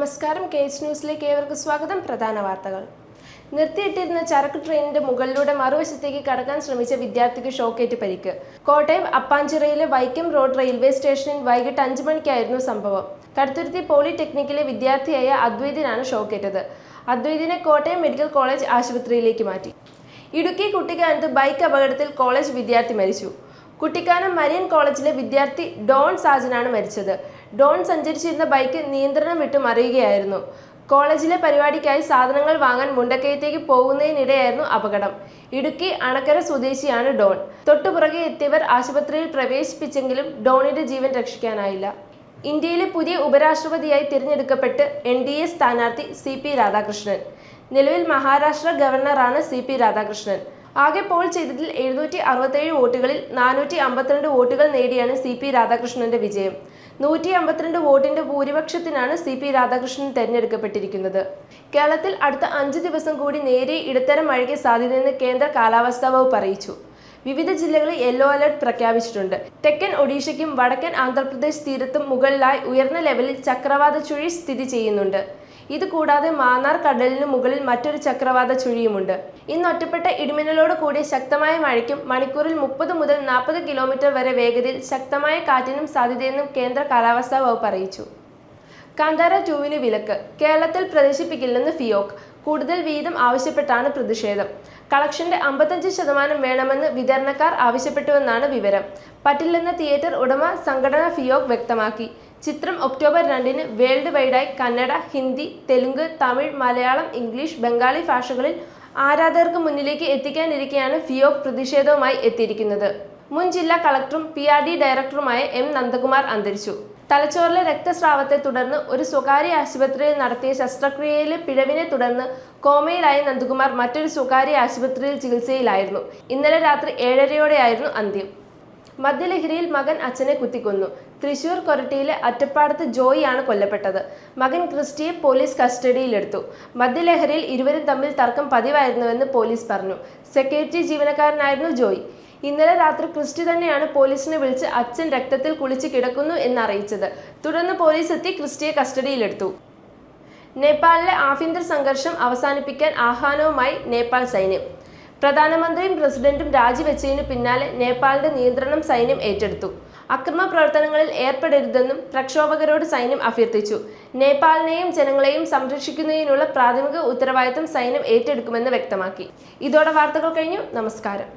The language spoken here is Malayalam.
നമസ്കാരം, കേസ് ന്യൂസിലേക്ക് ഏവർക്കും സ്വാഗതം. പ്രധാന വാർത്തകൾ. നിർത്തിയിട്ടിരുന്ന ചരക്ക് ട്രെയിനിന്റെ മുകളിലൂടെ മറുവശത്തേക്ക് കടക്കാൻ ശ്രമിച്ച വിദ്യാർത്ഥിക്ക് ഷോക്കേറ്റ് പരിക്ക്. കോട്ടയം അപ്പാഞ്ചിറയിലെ വൈക്കം റോഡ് റെയിൽവേ സ്റ്റേഷനിൽ വൈകിട്ട് 5 മണിക്കായിരുന്നു സംഭവം. കടുത്തുരുത്തി പോളിടെക്നിക്കിലെ വിദ്യാർത്ഥിയായ അദ്വൈതിനാണ് ഷോക്കേറ്റത്. അദ്വൈതിനെ കോട്ടയം മെഡിക്കൽ കോളേജ് ആശുപത്രിയിലേക്ക് മാറ്റി. ഇടുക്കി കുട്ടിക്കാനത്ത് ബൈക്ക് അപകടത്തിൽ കോളേജ് വിദ്യാർത്ഥി മരിച്ചു. കുട്ടിക്കാനം മരിയൻ കോളേജിലെ വിദ്യാർത്ഥി ഡോൺ സാജനാണ് മരിച്ചത്. ഡോൺ സഞ്ചരിച്ചിരുന്ന ബൈക്ക് നിയന്ത്രണം വിട്ട് മറിയുകയായിരുന്നു. കോളേജിലെ പരിപാടിക്കായി സാധനങ്ങൾ വാങ്ങാൻ മുണ്ടക്കയത്തേക്ക് പോകുന്നതിനിടെയായിരുന്നു അപകടം. ഇടുക്കി അണക്കര സ്വദേശിയാണ് ഡോൺ. തൊട്ടുപുറകെ എത്തിയവർ ആശുപത്രിയിൽ പ്രവേശിപ്പിച്ചെങ്കിലും ഡോണിന്റെ ജീവൻ രക്ഷിക്കാനായില്ല. ഇന്ത്യയിലെ പുതിയ ഉപരാഷ്ട്രപതിയായി തിരഞ്ഞെടുക്കപ്പെട്ട് NDA സ്ഥാനാർത്ഥി CP രാധാകൃഷ്ണൻ. നിലവിൽ മഹാരാഷ്ട്ര ഗവർണറാണ് CP രാധാകൃഷ്ണൻ. ആകെ പോൾ ചെയ്തതിൽ 767 വോട്ടുകളിൽ 452 വോട്ടുകൾ നേടിയാണ് CP രാധാകൃഷ്ണന്റെ വിജയം. 152 വോട്ടിന്റെ ഭൂരിപക്ഷത്തിനാണ് CP രാധാകൃഷ്ണൻ തെരഞ്ഞെടുക്കപ്പെട്ടിരിക്കുന്നത്. കേരളത്തിൽ അടുത്ത 5 ദിവസം കൂടി നേരിയ ഇടത്തരം മഴയ്ക്ക് സാധ്യതയെന്ന് കേന്ദ്ര കാലാവസ്ഥാ വകുപ്പ് അറിയിച്ചു. വിവിധ ജില്ലകളിൽ യെല്ലോ അലർട്ട് പ്രഖ്യാപിച്ചിട്ടുണ്ട്. തെക്കൻ ഒഡീഷയ്ക്കും വടക്കൻ ആന്ധ്രാപ്രദേശ് തീരത്തും മുകളിലായി ഉയർന്ന ലെവലിൽ ചക്രവാത ചുഴി സ്ഥിതി ചെയ്യുന്നുണ്ട്. ഇതുകൂടാതെ മാന്നാർ കടലിന് മുകളിൽ മറ്റൊരു ചക്രവാത ചുഴിയുമുണ്ട്. ഇന്ന് ഒറ്റപ്പെട്ട ഇടിമിന്നലോട് കൂടിയ ശക്തമായ മഴയ്ക്കും മണിക്കൂറിൽ 30 മുതൽ 40 കിലോമീറ്റർ വരെ വേഗതയിൽ ശക്തമായ കാറ്റിനും സാധ്യതയെന്നും കേന്ദ്ര കാലാവസ്ഥാ വകുപ്പ് അറിയിച്ചു. കാന്താര 2 വിലക്ക്. കേരളത്തിൽ പ്രദർശിപ്പിക്കില്ലെന്ന് ഫിയോക്. കൂടുതൽ വീതം ആവശ്യപ്പെട്ടാണ് പ്രതിഷേധം. കളക്ഷന്റെ 55% വേണമെന്ന് വിതരണക്കാർ ആവശ്യപ്പെട്ടുവെന്നാണ് വിവരം. പറ്റില്ലെന്ന തിയേറ്റർ ഉടമ സംഘടന ഫിയോക് വ്യക്തമാക്കി. ചിത്രം ഒക്ടോബർ 2-ന് വേൾഡ് വൈഡായി കന്നഡ, ഹിന്ദി, തെലുങ്ക്, തമിഴ്, മലയാളം, ഇംഗ്ലീഷ്, ബംഗാളി ഭാഷകളിൽ ആരാധകർക്ക് മുന്നിലേക്ക് എത്തിക്കാനിരിക്കെയാണ് ഫിയോക് പ്രതിഷേധവുമായി എത്തിയിരിക്കുന്നത്. മുൻ ജില്ലാ കളക്ടറും PRD ഡയറക്ടറുമായ M നന്ദകുമാർ അന്തരിച്ചു. തലച്ചോറിലെ രക്തസ്രാവത്തെ തുടർന്ന് ഒരു സ്വകാര്യ ആശുപത്രിയിൽ നടത്തിയ ശസ്ത്രക്രിയയിലെ പിഴവിനെ തുടർന്ന് കോമയിലായ നന്ദകുമാർ മറ്റൊരു സ്വകാര്യ ആശുപത്രിയിൽ ചികിത്സയിലായിരുന്നു. ഇന്നലെ രാത്രി 7:30യോടെയായിരുന്നു അന്ത്യം. മദ്യലഹരിയിൽ മകൻ അച്ഛനെ കുത്തിക്കൊന്നു. തൃശൂർ കൊരട്ടിയിലെ അറ്റപ്പാടത്ത് ജോയിയാണ് കൊല്ലപ്പെട്ടത്. മകൻ ക്രിസ്റ്റിയെ പോലീസ് കസ്റ്റഡിയിലെടുത്തു. മദ്യലഹരിയിൽ ഇരുവരും തമ്മിൽ തർക്കം പതിവായിരുന്നുവെന്ന് പോലീസ് പറഞ്ഞു. സെക്യൂരിറ്റി ജീവനക്കാരനായിരുന്നു ജോയ്. ഇന്നലെ രാത്രി ക്രിസ്റ്റി തന്നെയാണ് പോലീസിനെ വിളിച്ച് അച്ഛൻ രക്തത്തിൽ കുളിച്ച് കിടക്കുന്നു എന്നറിയിച്ചത്. തുടർന്ന് പോലീസ് എത്തി ക്രിസ്റ്റിയെ കസ്റ്റഡിയിലെടുത്തു. നേപ്പാളിലെ ആഭ്യന്തര സംഘർഷം അവസാനിപ്പിക്കാൻ ആഹ്വാനവുമായി നേപ്പാൾ സൈന്യം. പ്രധാനമന്ത്രിയും പ്രസിഡന്റും രാജിവെച്ചതിനു പിന്നാലെ നേപ്പാളിന്റെ നിയന്ത്രണം സൈന്യം ഏറ്റെടുത്തു. അക്രമ പ്രവർത്തനങ്ങളിൽ ഏർപ്പെടരുതെന്നും പ്രക്ഷോഭകരോട് സൈന്യം അഭ്യർത്ഥിച്ചു. നേപ്പാളിനെയും ജനങ്ങളെയും സംരക്ഷിക്കുന്നതിനുള്ള പ്രാഥമിക ഉത്തരവാദിത്തം സൈന്യം ഏറ്റെടുക്കുമെന്ന് വ്യക്തമാക്കി. ഇതോടെ വാർത്തകൾ കഴിഞ്ഞു. നമസ്കാരം.